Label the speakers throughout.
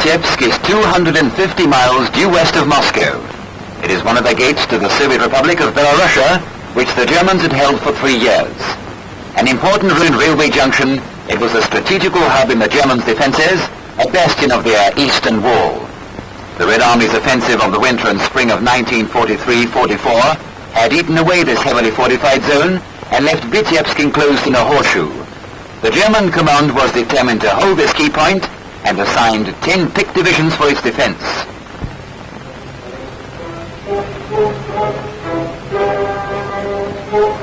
Speaker 1: Vitebsk is 250 miles due west of Moscow. It is one of the gates to the Soviet Republic of Belarus, which the Germans had held for 3 years. An important railway junction, it was a strategical hub in the Germans' defences, a bastion of their eastern wall. The Red Army's offensive of the winter and spring of 1943-44 had eaten away this heavily fortified zone and left Vitebsk enclosed in a horseshoe. The German command was determined to hold this key point and assigned 10 picked divisions for its defense.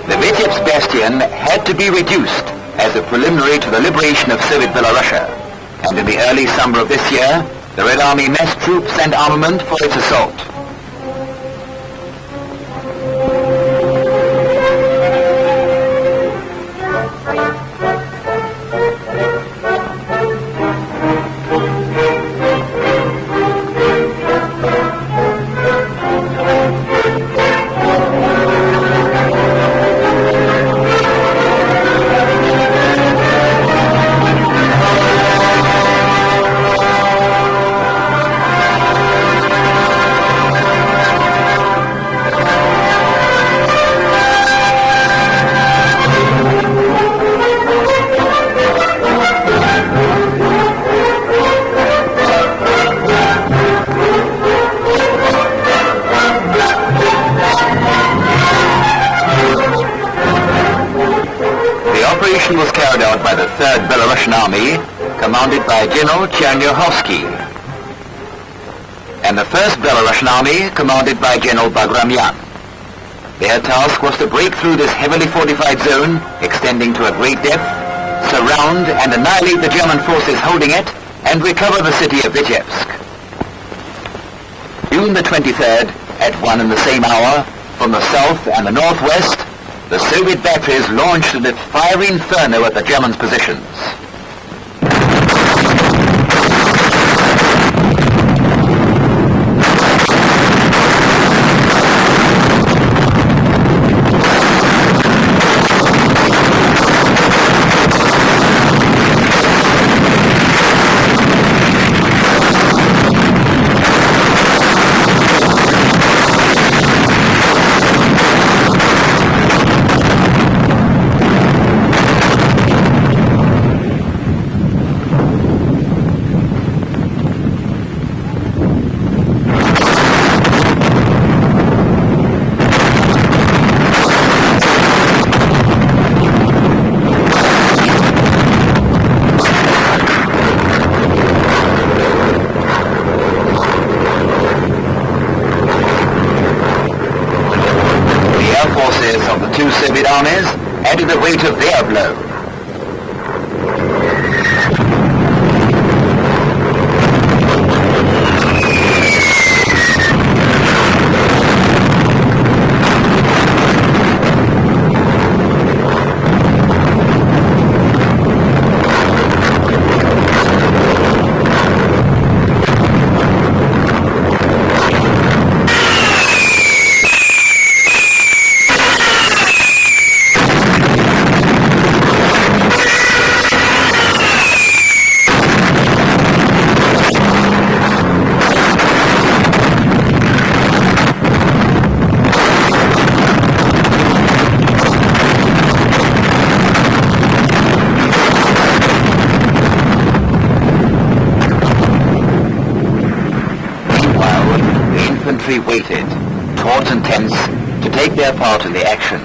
Speaker 1: The Vitebsk bastion had to be reduced as a preliminary to the liberation of Soviet Belarus, and in the early summer of this year, the Red Army massed troops and armament for its assault. Was carried out by the 3rd Belarusian Army, commanded by General Chernyakhovsky, and the 1st Belarusian Army, commanded by General Bagramyan. Their task was to break through this heavily fortified zone, extending to a great depth, surround and annihilate the German forces holding it, and recover the city of Vitebsk. June the 23rd, at 1 in the same hour, from the south and the northwest, the Soviet batteries launched a fiery inferno at the Germans' positions. Of the 2 Soviet armies added the weight of their blow. Infantry waited, taut and tense, to take their part in the action.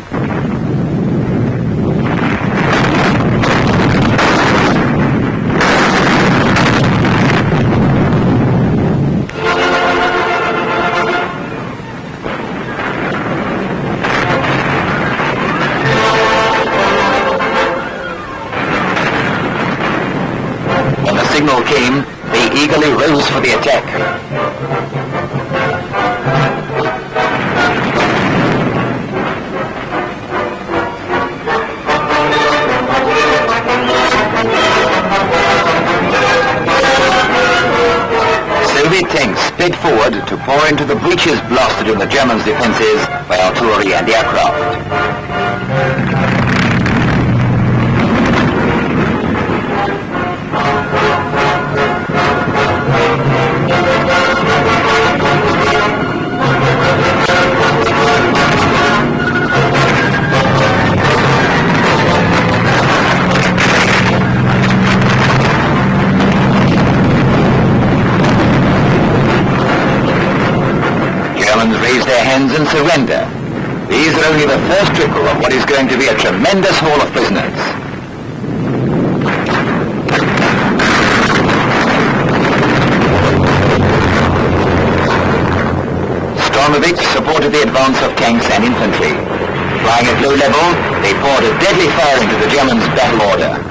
Speaker 1: When the signal came, they eagerly rose for the attack. Soviet tanks sped forward to pour into the breaches blasted in the Germans' defences by artillery and aircraft. their hands and surrender. These are only the first trickle of what is going to be a tremendous haul of prisoners. Stromovich supported the advance of tanks and infantry. Flying at low level, they poured a deadly fire into the Germans' battle order.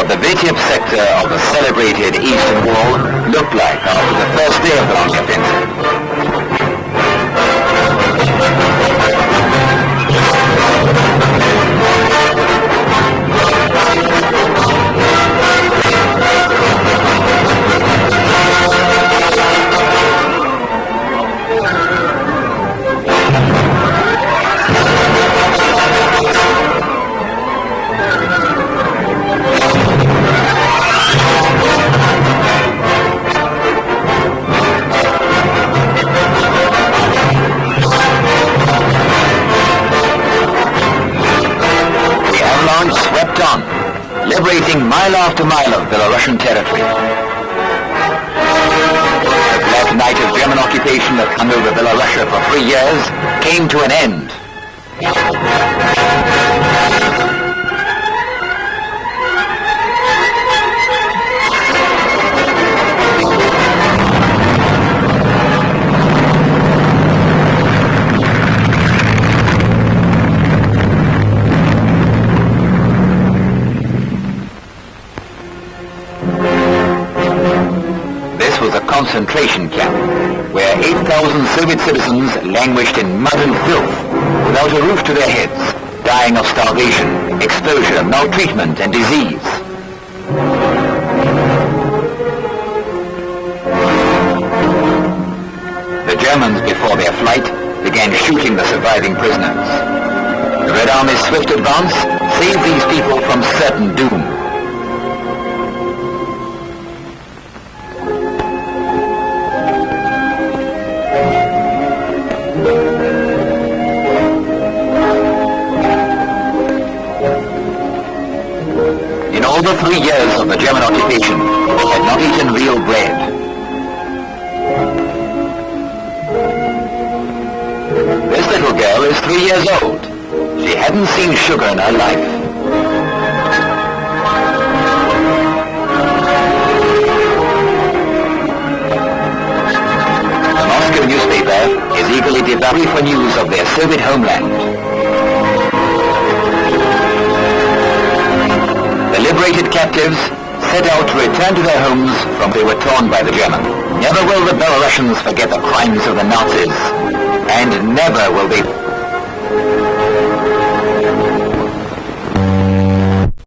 Speaker 1: The Vitebsk sector of the celebrated Eastern Wall looked like after the first day of the long offensive. Swept on, liberating mile after mile of Belarusian territory. The black night of German occupation that hung over Belarus for 3 years came to an end. Concentration camp, where 8,000 Soviet citizens languished in mud and filth, without a roof to their heads, dying of starvation, exposure, maltreatment, and disease. The Germans, before their flight, began shooting the surviving prisoners. The Red Army's swift advance saved these people from certain doom. In over 3 years of the German occupation, they had not eaten real bread. This little girl is 3 years old. She hadn't seen sugar in her life. The Moscow newspaper is eagerly devouring for news of their Soviet homeland. The liberated captives set out to return to their homes from they were torn by the Germans. Never will the Belarusians forget the crimes of the Nazis, and never will they...